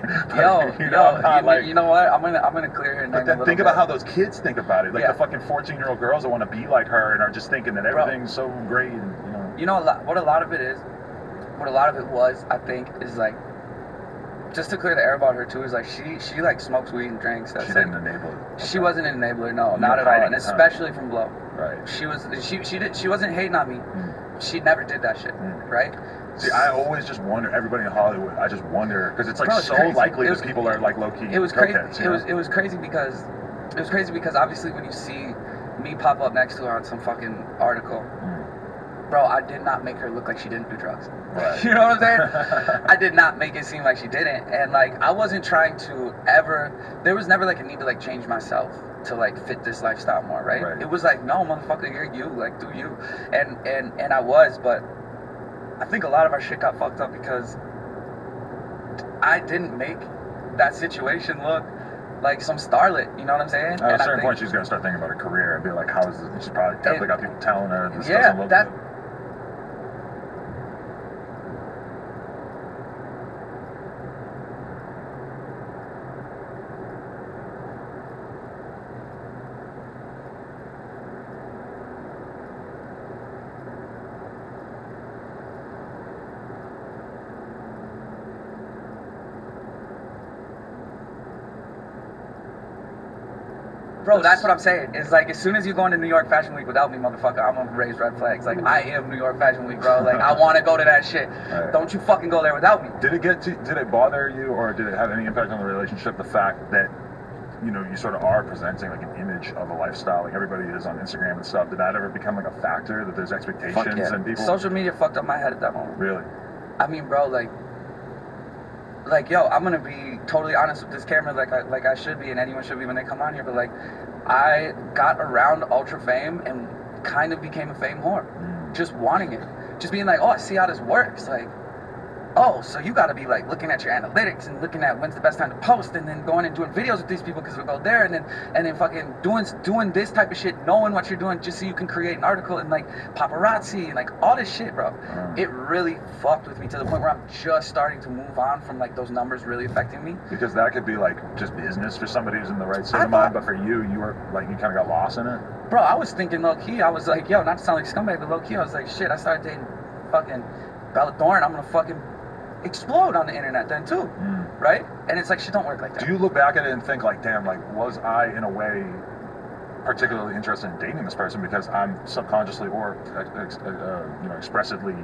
You know what? I'm gonna clear her name. But then think about how those kids think about it. Like, the fucking 14-year-old girls that want to be like her and are just thinking that everything's so great. And, you know. You know what a lot of it is? What a lot of it was, I think, is like, just to clear the air about her too, is like she like smokes weed and drinks. That's she didn't enable it. She wasn't an enabler, no, not at all, and especially from Blow. Right. She wasn't hating on me. She never did that shit, right? See, I always just wonder, everybody in Hollywood, I just wonder, because it's like so likely that people are like low key. It was crazy. It was crazy because obviously when you see me pop up next to her on some fucking article, bro, I did not make her look like she didn't do drugs. Right. You know what I'm saying? I did not make it seem like she didn't. And like, I wasn't trying to there was never like a need to like change myself to like fit this lifestyle more, right? It was like, no, motherfucker, you're you, like, do you. And I was, but I think a lot of our shit got fucked up because I didn't make that situation look like some starlet, you know what I'm saying? At a certain point, she's gonna start thinking about her career and be like, "How is this?" She's probably definitely got people telling her this doesn't look good. Bro, that's what I'm saying. It's like, as soon as you go into New York Fashion Week without me, motherfucker, I'm gonna raise red flags. Like, I am New York Fashion Week, bro. Like, I want to go to that shit. Right. Don't you fucking go there without me. Did it bother you, or did it have any impact on the relationship, the fact that, you know, you sort of are presenting like an image of a lifestyle, like everybody is on Instagram and stuff? Did that ever become like a factor, that there's expectations and people? Social media fucked up my head at that moment. Really? I mean, bro, like, yo, I'm gonna be totally honest with this camera, like I should be, and anyone should be when they come on here. But like, I got around ultra fame and kind of became a fame whore, just wanting it, just being like, oh, I see how this works, like, oh, so you got to be like looking at your analytics and looking at when's the best time to post, and then going and doing videos with these people because we go there, and then fucking doing this type of shit, knowing what you're doing just so you can create an article, and like paparazzi and like all this shit, bro. It really fucked with me to the point where I'm just starting to move on from like those numbers really affecting me. Because that could be like just business for somebody who's in the right state of mind, but for you, you were like, you kind of got lost in it. Bro, I was thinking low key. I was like, yo, not to sound like a scumbag, but low key, I was like, shit, I started dating fucking Bella Thorne. I'm gonna fucking explode on the internet then too. right? And it's like shit don't work like that. Do you look back at it and think like, damn, like was I in a way particularly interested in dating this person because I'm subconsciously or expressively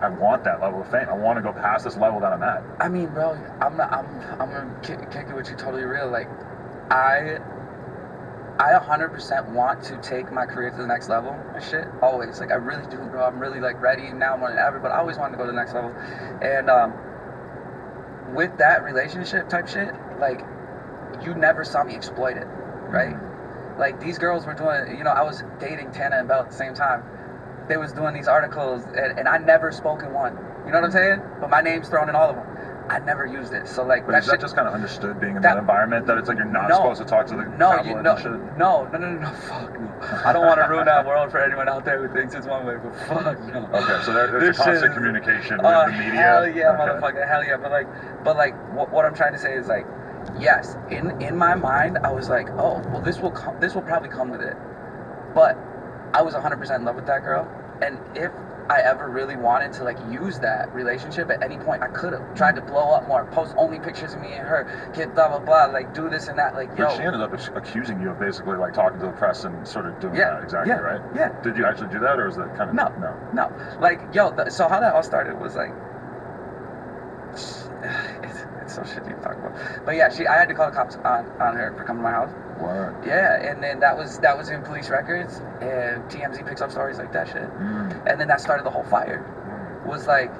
I want that level of fame. I want to go past this level that I'm at. I mean, bro, I'm gonna kick it with you totally real. Like, I 100% want to take my career to the next level and shit. Always, like, I really do, bro. I'm really like ready now more than ever. But I always wanted to go to the next level. And with that relationship type shit, like, you never saw me exploit it, right? Like, these girls were doing, you know, I was dating Tana and Belle at the same time. They was doing these articles, and I never spoke in one. You know what I'm saying? But my name's thrown in all of them. I never used it. So like, but is that just kind of understood being in that environment that it's like you're not supposed to talk to the tabloid and shit? No, fuck no. I don't want to ruin that world for anyone out there who thinks it's one way, but fuck no. Okay, so there's a constant communication with the media. Hell yeah, motherfucker, hell yeah. But like, what I'm trying to say is like, yes, in my mind, I was like, oh, well, this will probably come with it. But I was 100% in love with that girl, and if I ever really wanted to like use that relationship at any point, I could have tried to blow up more, post only pictures of me and her, get blah blah blah, like do this and that, like yo. But she ended up accusing you of basically like talking to the press and sort of doing that exactly, right? Yeah. Did you actually do that, or was that kind of no? Like yo, so how that all started was like, it's so shitty to talk about. But yeah, I had to call the cops on her for coming to my house. What? Yeah, and then that was in police records, and TMZ picks up stories like that shit. And then that started the whole fire. Was like,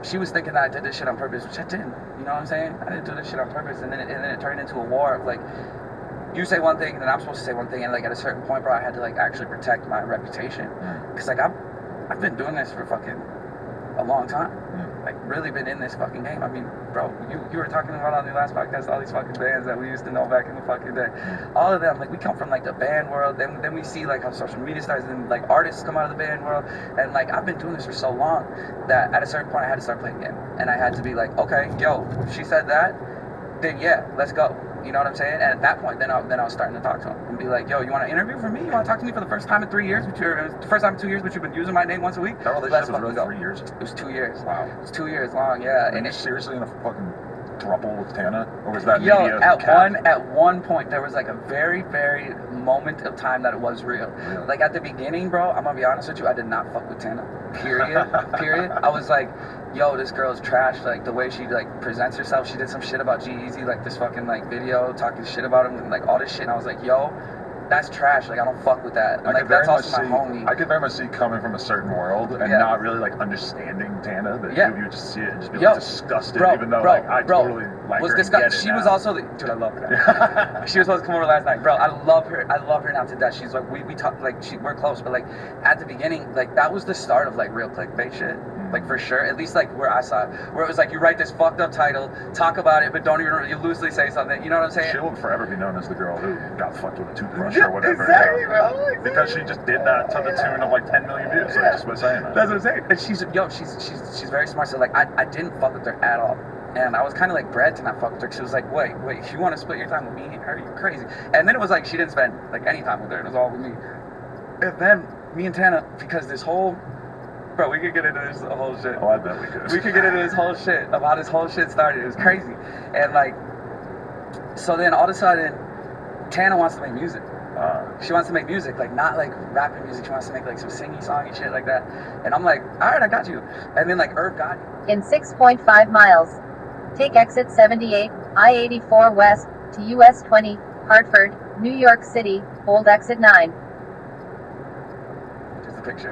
she was thinking that I did this shit on purpose, which I didn't. You know what I'm saying? I didn't do this shit on purpose. And then it turned into a war of like, you say one thing, and then I'm supposed to say one thing, and like at a certain point, bro, I had to like actually protect my reputation, because like I've been doing this for fucking a long time. Like really been in this fucking game. I mean, bro, you were talking about on the last podcast all these fucking bands that we used to know back in the fucking day. All of them, like we come from like the band world. Then we see like how social media starts, and like artists come out of the band world. And like I've been doing this for so long that at a certain point I had to start playing the game, and I had to be like, okay, yo, if she said that, then yeah, let's go. You know what I'm saying? And at that point, then I was starting to talk to him and be like, yo, you want to interview for me? You want to talk to me for the first time in 3 years? The first time in 2 years, but you've been using my name once a week? That relationship was really 3 years? It was 2 years. Wow. It was 2 years long, yeah. And it's seriously in a fucking throuple with Tana? Or was that yo, media at one point, there was like a very, very moment of time that it was real. Really? Like at the beginning, bro, I'm going to be honest with you, I did not fuck with Tana. Period. I was like, yo, this girl's trash. Like the way she like presents herself, she did some shit about G-Eazy, like this fucking like video talking shit about him and like all this shit, and I was like, yo, that's trash. Like I don't fuck with that. And, like that's also my homie. I could very much see coming from a certain world and not really like understanding Tana, that you would just see it and just be like disgusted, even though like I totally like her. She was also dude, I love her now. She was supposed to come over last night, bro. I love her now to death. She's like we talk like we're close, but like at the beginning, like that was the start of like real clickbait shit. Like for sure, at least like where I saw it, where it was like you write this fucked up title, talk about it, but don't even you loosely say something. You know what I'm saying? She will forever be known as the girl who got fucked with a toothbrush or whatever. Exactly, bro. Because she just did that to the tune of like 10 million views. So just by saying that. That's what I'm saying. And she's very smart. So like I didn't fuck with her at all. And I was kind of like bred to not fuck with her. She was like, wait, if you want to split your time with me and her, you're crazy. And then it was like she didn't spend like any time with her. It was all with me. And then me and Tana, because this whole bro, we could get into this whole shit. Oh, I bet we could. We could get into this whole shit of how this whole shit started. It was crazy. And like, so then all of a sudden, Tana wants to make music. She wants to make music, like not like rapping music. She wants to make like some singing song and shit like that. And I'm like, all right, I got you. And then like Irv Gotti. In 6.5 miles, take exit 78, I-84 west to US 20, Hartford, New York City, hold exit 9. Picture.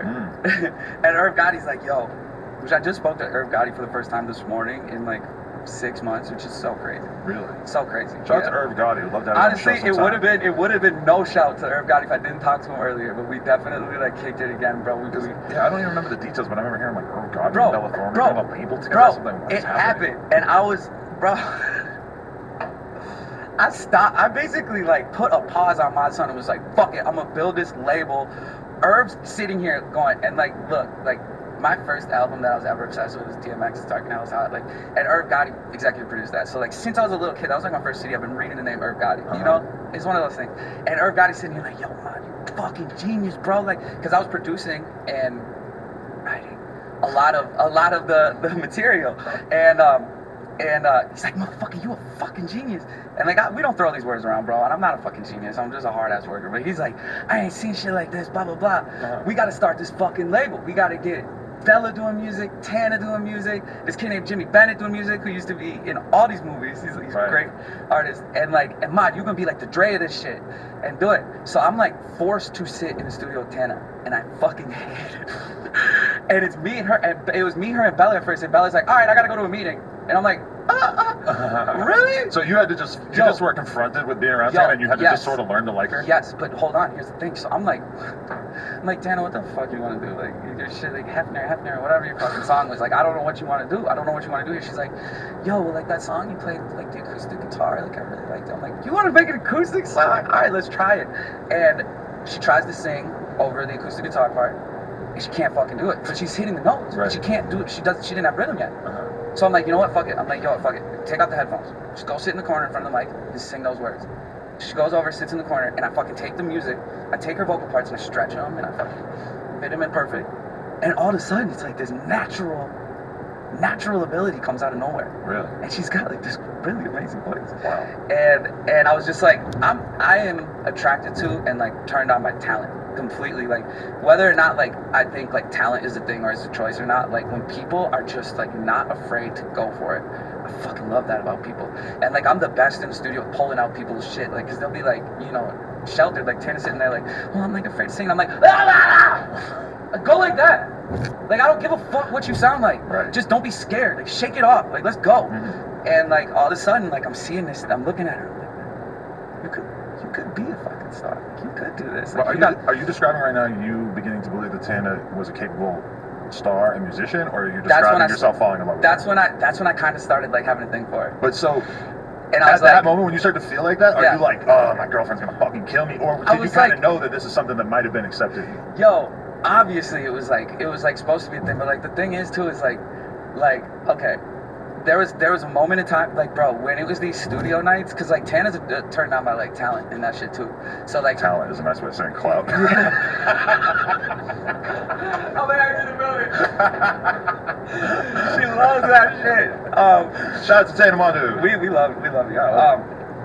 And Irv Gotti's like, yo, which I just spoke to Irv Gotti for the first time this morning in like 6 months, which is so crazy. Really? So crazy. Shout out to Irv Gotti. We'd love to have him on the show honestly, it would have been no shout to Irv Gotti if I didn't talk to him earlier, but we definitely like kicked it again, bro. Yeah, I don't even remember the details, but I remember hearing like Irv Gotti and Bella Thorne have a label together. It happened, and I was, bro. I stopped. I basically like put a pause on my son and was like, fuck it, I'm gonna build this label. Irv's sitting here going, and like, look, like my first album that I was ever obsessed with was DMX's Dark and Hell's Hot, like, and Irv Gotti executive produced that. So like, since I was a little kid, that was like my first CD. I've been reading the name Irv Gotti. You know, it's one of those things. And Irv Gotti's sitting here like, yo, man, you fucking genius, bro. Like, because I was producing and writing a lot of the material, and And he's like, motherfucker, you a fucking genius. And like, we don't throw these words around, bro. And I'm not a fucking genius. I'm just a hard ass worker. But he's like, I ain't seen shit like this, blah, blah, blah. We got to start this fucking label. We got to get Bella doing music, Tana doing music, this kid named Jimmy Bennett doing music, who used to be in all these movies. He's a great artist. And like, and Mod, you're gonna be like the Dre of this shit and do it. So I'm like forced to sit in the studio with Tana, and I fucking hate it. And it's me and her, and it was me, her, and Bella at first. And Bella's like, all right, I gotta go to a meeting. And I'm like, really? So you had to just were confronted with being around Tana, and you had to just sort of learn to like her? Yes, but hold on, here's the thing. So I'm like, Tana, what the fuck you want to do? Like, your shit, like Hefner, whatever your fucking song was. Like, I don't know what you want to do. I don't know what you want to do. And she's like, yo, well, like that song you played, like the acoustic guitar, like I really liked it. I'm like, you want to make an acoustic song? All right, let's try it. And she tries to sing over the acoustic guitar part, and she can't fucking do it. But she's hitting the notes, but she can't do it. She didn't have rhythm yet. So I'm like, you know what, fuck it. I'm like, yo, fuck it. Take out the headphones. Just go sit in the corner in front of the mic and sing those words. She goes over, sits in the corner, and I fucking take the music. I take her vocal parts and I stretch them, and I fucking fit them in perfect. And all of a sudden, it's like this natural ability comes out of nowhere. Really? And she's got like this really amazing voice. Wow. And I was just like, I am attracted to and like turned on by talent completely. Like whether or not like I think like talent is a thing or is a choice or not, like when people are just like not afraid to go for it, I fucking love that about people. And like I'm the best in the studio pulling out people's shit, like because they'll be like, you know, sheltered, like Tana's sitting there like, well, I'm like afraid to sing. I'm like, go like that. Like I don't give a fuck what you sound like. Right. Just don't be scared. Like shake it off. Like let's go. And like all of a sudden, like I'm seeing this, I'm looking at her. I'm like, you could be a fucking star. Like, you could do this. Like, well, are you describing right now you beginning to believe that Tana was a capable star and musician, or are you describing yourself falling in love with her? That's when I kind of started like having a thing for it. But so. And I was at that like, moment when you start to feel like that, are you like, oh, my girlfriend's gonna fucking kill me, or did you kind of know that this is something that might have been accepted? Yo, obviously it was like supposed to be a thing, but like the thing is too is like okay, there was a moment in time, like bro, when it was these studio nights, because like Tana's turned on by like talent and that shit too. So like talent is a nice way of saying clout. Oh man, in the building. She loves that shit. Shout out to Tana Mondu. We love you.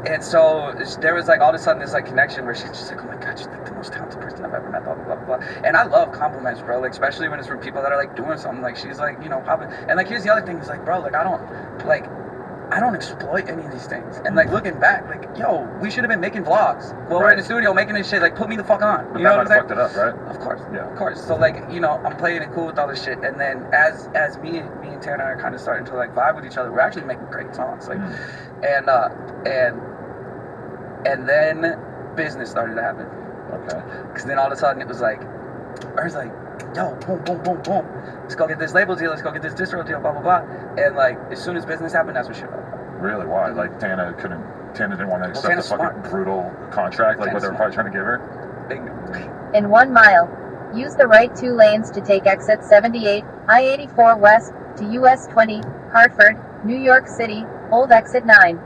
And so there was like all of a sudden this like connection where she's just like, oh my god, she's like the most talented person I've ever met, blah blah blah blah. And I love compliments, bro. Like especially when it's from people that are like doing something. Like she's like, you know, popping. And like here's the other thing is like, bro, like I don't exploit any of these things. And like looking back, like yo, we should have been making vlogs. Well, we're in the studio making this shit. Like put me the fuck on. You know what I'm saying? Fucked it up, right? Of course, yeah, of course. So like you know, I'm playing it cool with all this shit. And then as me and Tana are kind of starting to like vibe with each other, we're actually making great songs. Like, and then business started to happen. Okay. Because then all of a sudden it was like, I was like, yo, boom, boom, boom, boom. Let's go get this label deal. Let's go get this distro deal. Blah blah blah. And like as soon as business happened, that's what shit happened. Really? Why? Like Tana didn't want to accept the fucking brutal contract, like what they were probably trying to give her. In 1 mile, use the right 2 lanes to take exit 78, I-84 west to US 20, Hartford, New York City, Old Exit 9.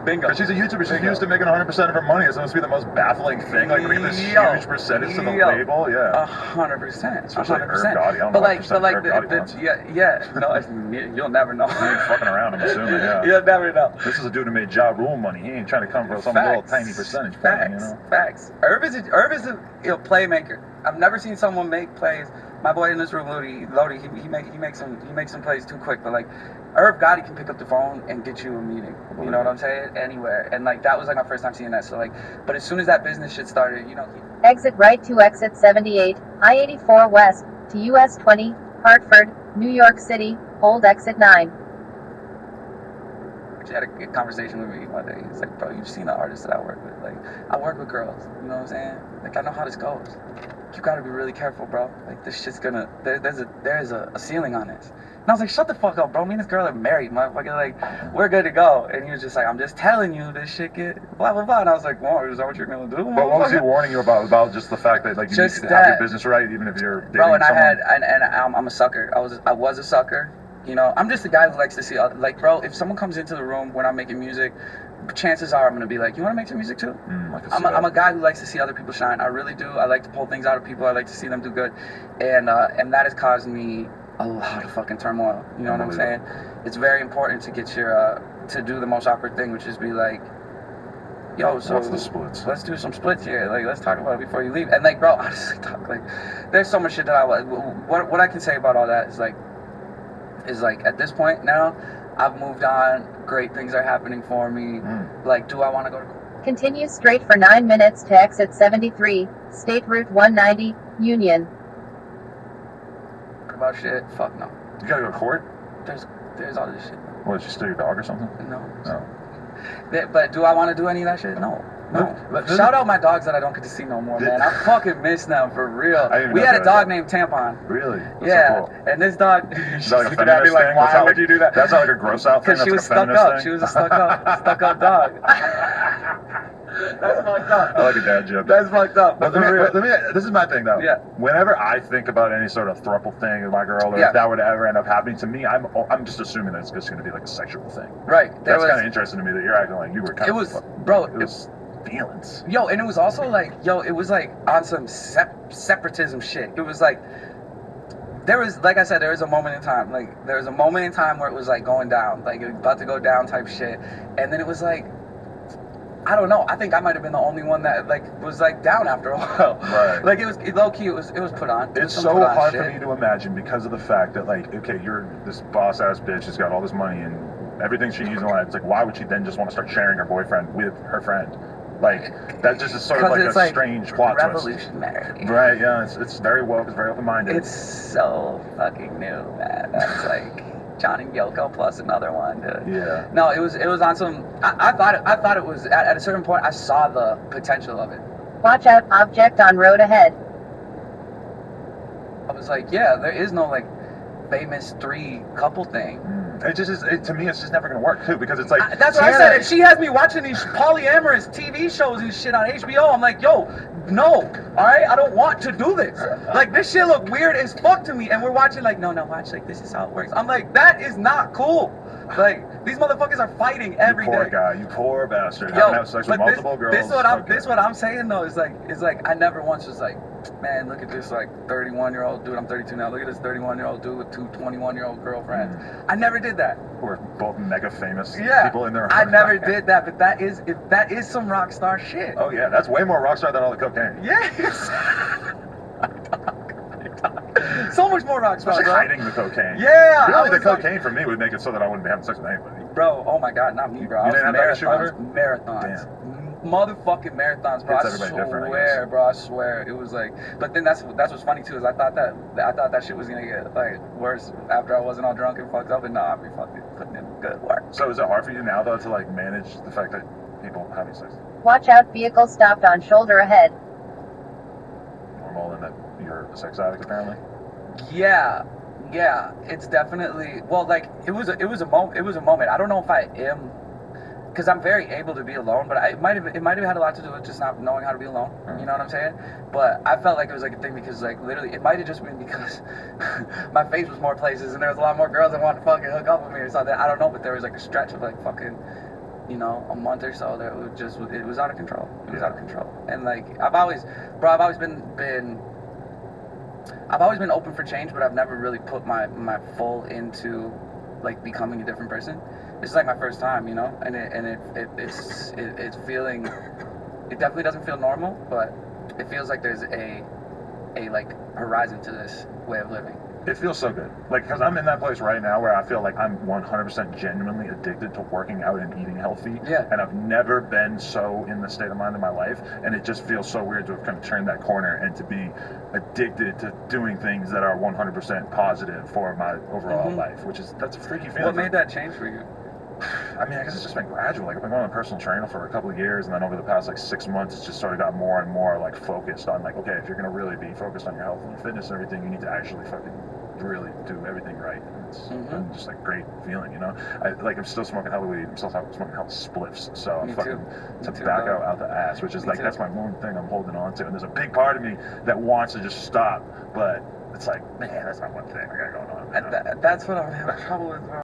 Bingo. Because she's a YouTuber, she's used to making 100% of her money. It's supposed to be the most baffling thing. Like, bringing this huge percentage to the label. Yeah. 100%. Especially Irv Gotti. I don't know no, you'll never know. He ain't fucking around, I'm assuming, yeah. You'll never know. This is a dude who made Ja Rule money. He ain't trying to come for some little tiny percentage. Facts. Irv is a playmaker. I've never seen someone make plays. My boy in this room, Lodi, he makes some plays too quick, but like Irv Gotti can pick up the phone and get you a meeting. You know what I'm saying? Anywhere. And like that was like my first time seeing that. So like, but as soon as that business shit started, you know. Exit right to exit 78, I-84 west to US 20, Hartford, New York City, Old Exit 9. She had a conversation with me one day. He's like, bro, you've seen the artists that I work with. Like, I work with girls. You know what I'm saying? Like, I know how this goes. You gotta be really careful, bro. Like, this shit's gonna. There's a ceiling on this. And I was like, shut the fuck up, bro. Me and this girl are married, motherfucker. Like, we're good to go. And he was just like, I'm just telling you, this shit get blah blah blah. And I was like, well, is that what you're gonna do? But what was he warning you about just the fact that like you need to have your business right, even if you're dating bro? And someone? I'm a sucker. I was a sucker. You know, I'm just the guy who likes to see, like, bro, if someone comes into the room when I'm making music, chances are I'm going to be like, you want to make some music too? I'm a guy who likes to see other people shine. I really do. I like to pull things out of people. I like to see them do good. And that has caused me a lot of fucking turmoil. You know what I'm saying? It's very important to get your to do the most awkward thing, which is be like, yo, so What's the splits? let's do some splits here. Like, let's talk about it before you leave. And like, bro, honestly, talk like, there's so much shit that what I can say about all that is like at this point now, I've moved on. Great things are happening for me. Like, do I want to go to? Continue straight for 9 minutes to exit 73, State Route 190, Union. About shit? Fuck no. You gotta go to court? There's all this shit. What, did you steal your dog or something? No. No. But do I want to do any of that shit? No. Shout out my dogs that I don't get to see no more, man. I fucking miss them for real. We had a dog named Tampon. Really? That's Yeah. so cool. And this dog, she's like a looking at me feminist like, thing? why would you do that? That's not like a gross out thing. Because she was That's like stuck a up. feminist She thing? was a stuck up dog. That's fucked up. I like a dad joke. That's fucked up. But this is my thing though. Yeah. Whenever I think about any sort of throuple thing with my girl, or if that were to ever end up happening to me, I'm just assuming that it's just going to be like a sexual thing. Right. That's kind of interesting to me that you're acting like you were kind of. It was, bro. It was feelings. Yo, and it was also like, it was like on some separatism shit. It was like, there was, like I said, there was a moment in time. Like, there was a moment in time where it was like going down, like it was about to go down type shit. And then it was like, I don't know. I think I might have been the only one that like was like down after a while. Right. Like it was low key. It was put on. It's so hard for me to imagine because of the fact that like, okay, you're this boss ass bitch who's got all this money and everything she needs in life. It's like, why would she then just want to start sharing her boyfriend with her friend? Like that just is sort of like a strange plot revolutionary. twist. Right? Yeah. It's very woke. It's very open minded. It's so fucking new, man. That's like John and Yoko plus another one, dude. Yeah. No, it was on some. I thought it was at a certain point. I saw the potential of it. Watch out, object on road ahead. I was like, yeah, there is no like famous 3 couple thing. It just is. To me, it's just never gonna work too because it's like that's what I said. And she has me watching these polyamorous TV shows and shit on HBO. I'm like, yo, no, all right, I don't want to do this. Like this shit look weird as fuck to me. And we're watching like, no, watch, like this is how it works. I'm like, that is not cool. Like these motherfuckers are fighting every day. You poor guy, you poor bastard. Yo, have sex with multiple girls. This what I'm saying though is like I never once was like, man, look at this like 31-year-old dude. I'm 32 now. Look at this 31-year-old dude with 2 21-year-old girlfriends. I never did that. We're both mega famous people in their. I never did that, but that is some rock star shit. Oh yeah, that's way more rock star than all the cocaine. Yes. So much more rock star. Especially hiding the cocaine. Yeah. Really, the cocaine for me would make it so that I wouldn't be having sex with anybody. Bro, oh my god, not me, bro. You didn't have that issue ever? Marathons. Damn. Motherfucking marathons, bro. I swear, bro. I swear. It was like, but then that's what's funny too is I thought that shit was gonna get like worse after I wasn't all drunk and fucked up, and nah, I'd be fucking putting in good work. So is it hard for you now though to like manage the fact that people having sex? Watch out, vehicle stopped on shoulder ahead. Normal in that you're a sex addict apparently. Yeah, it's definitely like it was a moment. I don't know if I am, because I'm very able to be alone, but it might have had a lot to do with just not knowing how to be alone. You know what I'm saying? But I felt like it was like a thing because like literally it might have just been because my face was more places and there was a lot more girls that wanted to fucking hook up with me or something. I don't know, but there was like a stretch of like fucking, a month or so that it was out of control. It was out of control. And like I've always been open for change, but I've never really put my full into like becoming a different person. This is like my first time, and it's feeling. It definitely doesn't feel normal, but it feels like there's a like horizon to this way of living. It feels so good. Like, because I'm in that place right now where I feel like I'm 100% genuinely addicted to working out and eating healthy. Yeah. And I've never been so in the state of mind in my life. And it just feels so weird to have kind of turned that corner and to be addicted to doing things that are 100% positive for my overall life, that's a freaky feeling. What made that change for you? I mean, I guess it's just been gradual. Like, I've been going to a personal trainer for a couple of years, and then over the past, like, 6 months, it's just sort of got more and more, like, focused on, like, okay, if you're going to really be focused on your health and your fitness and everything, you need to actually fucking really do everything right. And it's been just, like, great feeling, I'm still smoking hella weed. I'm still smoking hella spliffs, so I'm fucking tobacco out the ass, which is, like, that's my one thing I'm holding on to. And there's a big part of me that wants to just stop, but it's like, man, that's not one thing I got going on. That's what I'm having trouble with, bro.